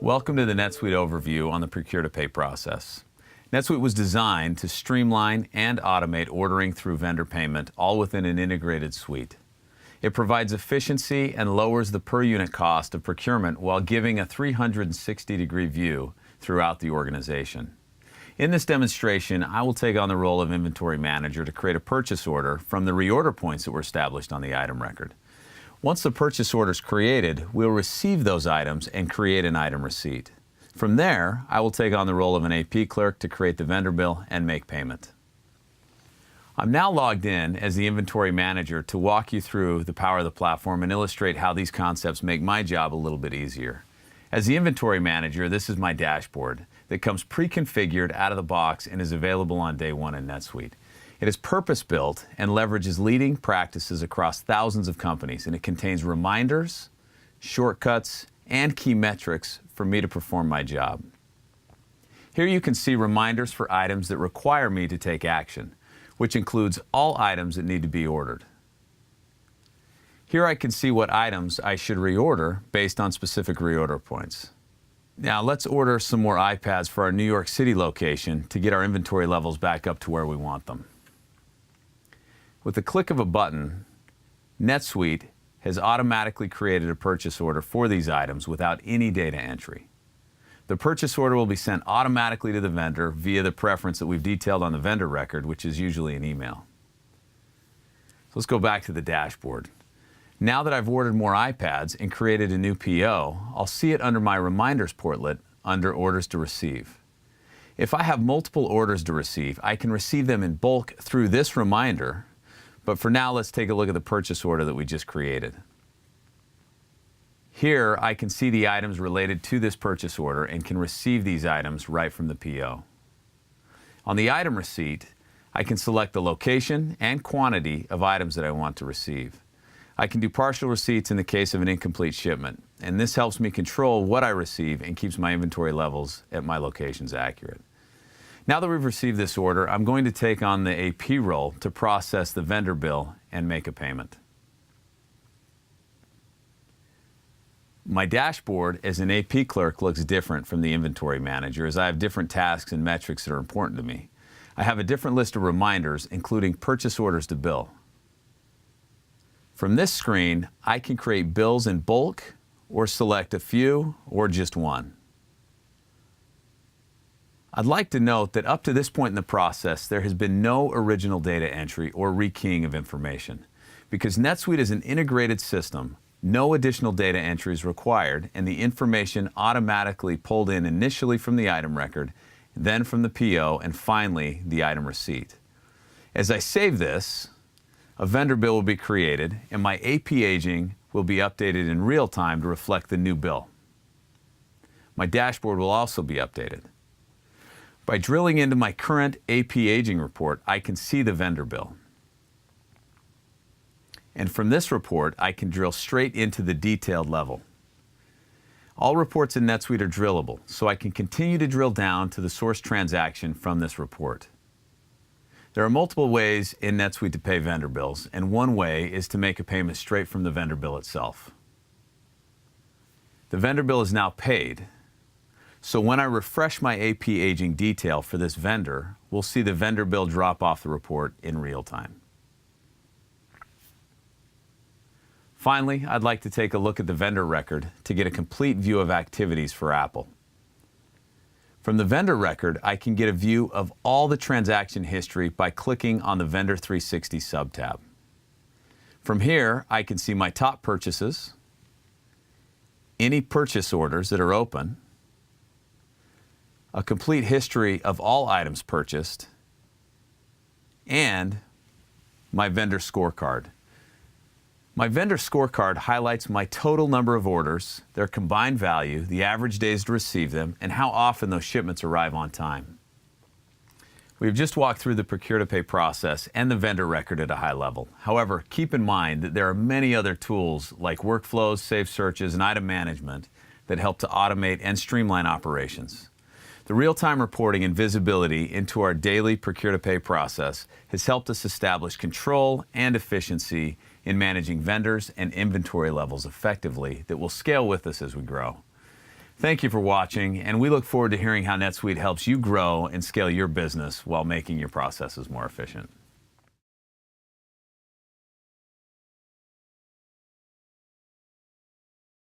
Welcome to the NetSuite overview on the procure-to-pay process. NetSuite was designed to streamline and automate ordering through vendor payment, all within an integrated suite. It provides efficiency and lowers the per-unit cost of procurement while giving a 360-degree view throughout the organization. In this demonstration, I will take on the role of inventory manager to create a purchase order from the reorder points that were established on the item record. Once the purchase order is created, we'll receive those items and create an item receipt. From there, I will take on the role of an AP clerk to create the vendor bill and make payment. I'm now logged in as the inventory manager to walk you through the power of the platform and illustrate how these concepts make my job a little bit easier. As the inventory manager, this is my dashboard that comes pre-configured out of the box and is available on day one in NetSuite. It is purpose-built and leverages leading practices across thousands of companies, and it contains reminders, shortcuts, and key metrics for me to perform my job. Here you can see reminders for items that require me to take action, which includes all items that need to be ordered. Here I can see what items I should reorder based on specific reorder points. Now let's order some more iPads for our New York City location to get our inventory levels back up to where we want them. With the click of a button, NetSuite has automatically created a purchase order for these items without any data entry. The purchase order will be sent automatically to the vendor via the preference that we've detailed on the vendor record, which is usually an email. So let's go back to the dashboard. Now that I've ordered more iPads and created a new PO, I'll see it under my reminders portlet under orders to receive. If I have multiple orders to receive, I can receive them in bulk through this reminder. But for now, let's take a look at the purchase order that we just created. Here, I can see the items related to this purchase order and can receive these items right from the PO. On the item receipt, I can select the location and quantity of items that I want to receive. I can do partial receipts in the case of an incomplete shipment, and this helps me control what I receive and keeps my inventory levels at my locations accurate. Now that we've received this order, I'm going to take on the AP role to process the vendor bill and make a payment. My dashboard as an AP clerk looks different from the inventory manager as I have different tasks and metrics that are important to me. I have a different list of reminders, including purchase orders to bill. From this screen, I can create bills in bulk or select a few or just one. I'd like to note that up to this point in the process, there has been no original data entry or rekeying of information. Because NetSuite is an integrated system, no additional data entry is required, and the information automatically pulled in initially from the item record, then from the PO, and finally the item receipt. As I save this, a vendor bill will be created, and my AP aging will be updated in real time to reflect the new bill. My dashboard will also be updated. By drilling into my current AP aging report, I can see the vendor bill. And from this report, I can drill straight into the detailed level. All reports in NetSuite are drillable, so I can continue to drill down to the source transaction from this report. There are multiple ways in NetSuite to pay vendor bills, and one way is to make a payment straight from the vendor bill itself. The vendor bill is now paid, so when I refresh my AP aging detail for this vendor, we'll see the vendor bill drop off the report in real time. Finally, I'd like to take a look at the vendor record to get a complete view of activities for Apple. From the vendor record, I can get a view of all the transaction history by clicking on the Vendor 360 sub-tab. From here, I can see my top purchases, any purchase orders that are open, a complete history of all items purchased, and my vendor scorecard. My vendor scorecard highlights my total number of orders, their combined value, the average days to receive them, and how often those shipments arrive on time. We've just walked through the procure-to-pay process and the vendor record at a high level. However, keep in mind that there are many other tools like workflows, saved searches, and item management that help to automate and streamline operations. The real-time reporting and visibility into our daily procure-to-pay process has helped us establish control and efficiency in managing vendors and inventory levels effectively that will scale with us as we grow. Thank you for watching, and we look forward to hearing how NetSuite helps you grow and scale your business while making your processes more efficient.